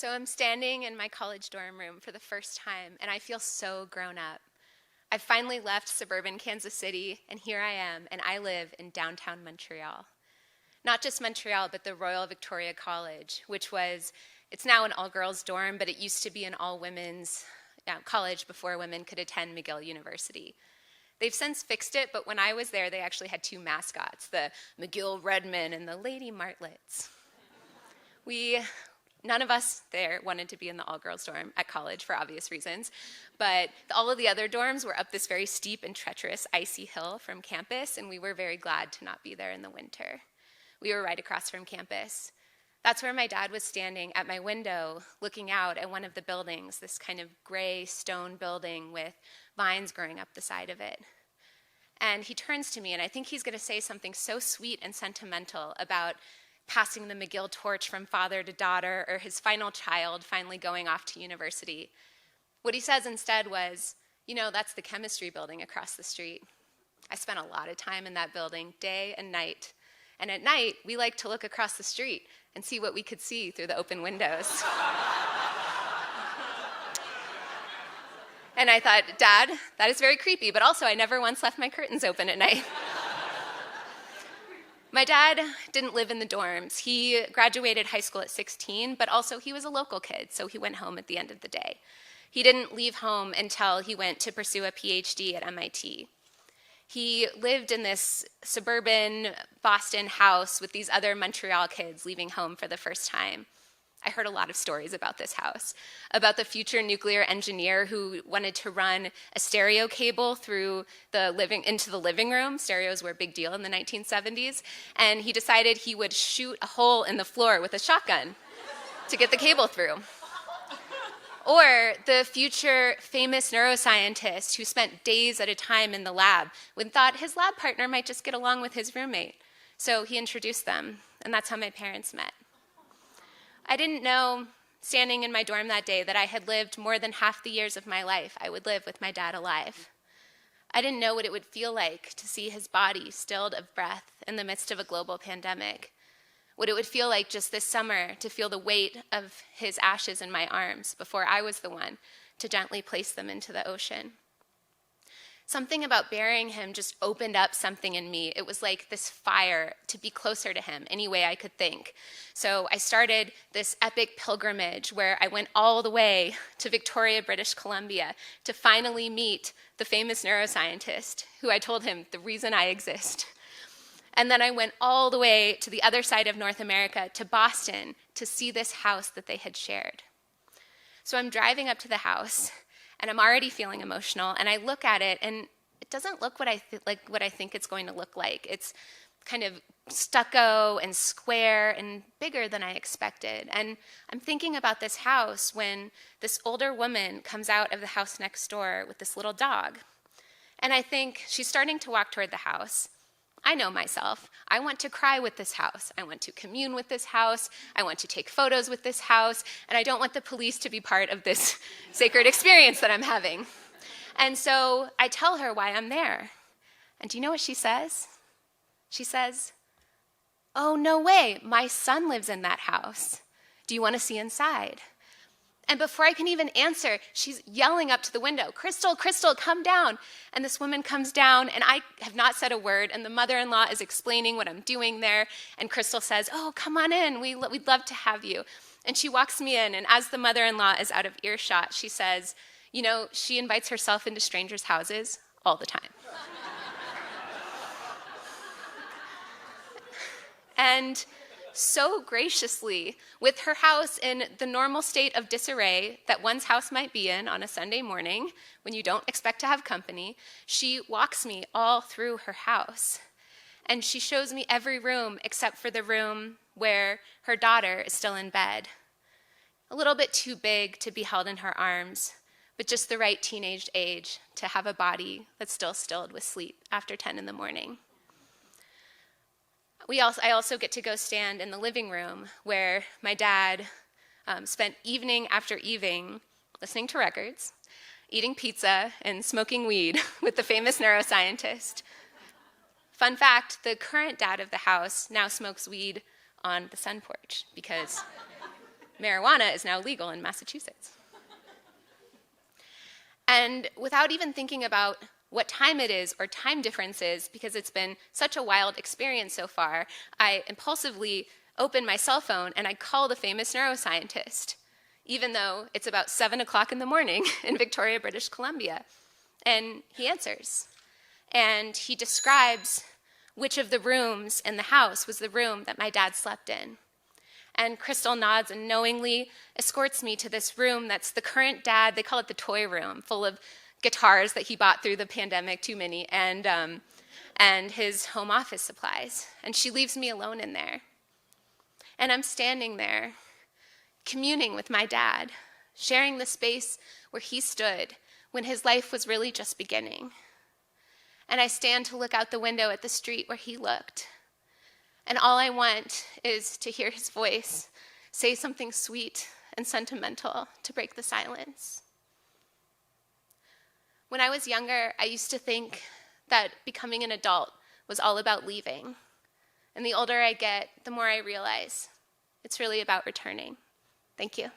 So I'm standing in my college dorm room for the first time, and I feel so grown up. I've finally left suburban Kansas City, and here I am, and I live in downtown Montreal. Not just Montreal, but the Royal Victoria College, it's now an all-girls dorm, but it used to be an all-women's college before women could attend McGill University. They've since fixed it, but when I was there, they actually had two mascots, the McGill Redmen and the Lady Martlets. None of us there wanted to be in the all-girls dorm at college for obvious reasons, but all of the other dorms were up this very steep and treacherous icy hill from campus, and we were very glad to not be there in the winter. We were right across from campus. That's where my dad was standing at my window, looking out at one of the buildings, this kind of gray stone building with vines growing up the side of it. And he turns to me, and I think he's going to say something so sweet and sentimental about passing the McGill torch from father to daughter, or his final child finally going off to university. What he says instead was, that's the chemistry building across the street. I spent a lot of time in that building, day and night. And at night, we liked to look across the street and see what we could see through the open windows. And I thought, Dad, that is very creepy, but also I never once left my curtains open at night. My dad didn't live in the dorms. He graduated high school at 16, but also he was a local kid, so he went home at the end of the day. He didn't leave home until he went to pursue a PhD at MIT. He lived in this suburban Boston house with these other Montreal kids leaving home for the first time. I heard a lot of stories about this house, about the future nuclear engineer who wanted to run a stereo cable into the living room. Stereos were a big deal in the 1970s. And he decided he would shoot a hole in the floor with a shotgun to get the cable through. Or the future famous neuroscientist who spent days at a time in the lab and thought his lab partner might just get along with his roommate. So he introduced them, and that's how my parents met. I didn't know, standing in my dorm that day, that I had lived more than half the years of my life I would live with my dad alive. I didn't know what it would feel like to see his body stilled of breath in the midst of a global pandemic. What it would feel like just this summer to feel the weight of his ashes in my arms before I was the one to gently place them into the ocean. Something about burying him just opened up something in me. It was like this fire to be closer to him any way I could think. So I started this epic pilgrimage where I went all the way to Victoria, British Columbia to finally meet the famous neuroscientist who I told him the reason I exist. And then I went all the way to the other side of North America, to Boston, to see this house that they had shared. So I'm driving up to the house, and I'm already feeling emotional, and I look at it, and it doesn't look like what I think it's going to look like. It's kind of stucco and square and bigger than I expected. And I'm thinking about this house when this older woman comes out of the house next door with this little dog. And I think she's starting to walk toward the house. I know myself. I want to cry with this house. I want to commune with this house. I want to take photos with this house. And I don't want the police to be part of this sacred experience that I'm having. And so I tell her why I'm there. And do you know what she says? She says, "Oh, no way. My son lives in that house. Do you want to see inside?" And before I can even answer, she's yelling up to the window, Crystal, come down. And this woman comes down, and I have not said a word, and the mother-in-law is explaining what I'm doing there. And Crystal says, "Oh, come on in. We'd love to have you." And she walks me in, and as the mother-in-law is out of earshot, she says, she invites herself into strangers' houses all the time. And so graciously, with her house in the normal state of disarray that one's house might be in on a Sunday morning when you don't expect to have company, she walks me all through her house. And she shows me every room except for the room where her daughter is still in bed. A little bit too big to be held in her arms, but just the right teenage age to have a body that's still stilled with sleep after 10 in the morning. I also get to go stand in the living room where my dad spent evening after evening listening to records, eating pizza, and smoking weed with the famous neuroscientist. Fun fact, the current dad of the house now smokes weed on the sun porch because marijuana is now legal in Massachusetts. And without even thinking about what time it is or time differences, because it's been such a wild experience so far, I impulsively open my cell phone and I call the famous neuroscientist, even though it's about 7 o'clock in the morning in Victoria, British Columbia. And he answers. And he describes which of the rooms in the house was the room that my dad slept in. And Crystal nods and knowingly escorts me to this room that's the current dad, they call it the toy room, full of guitars that he bought through the pandemic, too many, and his home office supplies. And she leaves me alone in there. And I'm standing there, communing with my dad, sharing the space where he stood when his life was really just beginning. And I stand to look out the window at the street where he looked. And all I want is to hear his voice say something sweet and sentimental to break the silence. When I was younger, I used to think that becoming an adult was all about leaving. And the older I get, the more I realize it's really about returning. Thank you.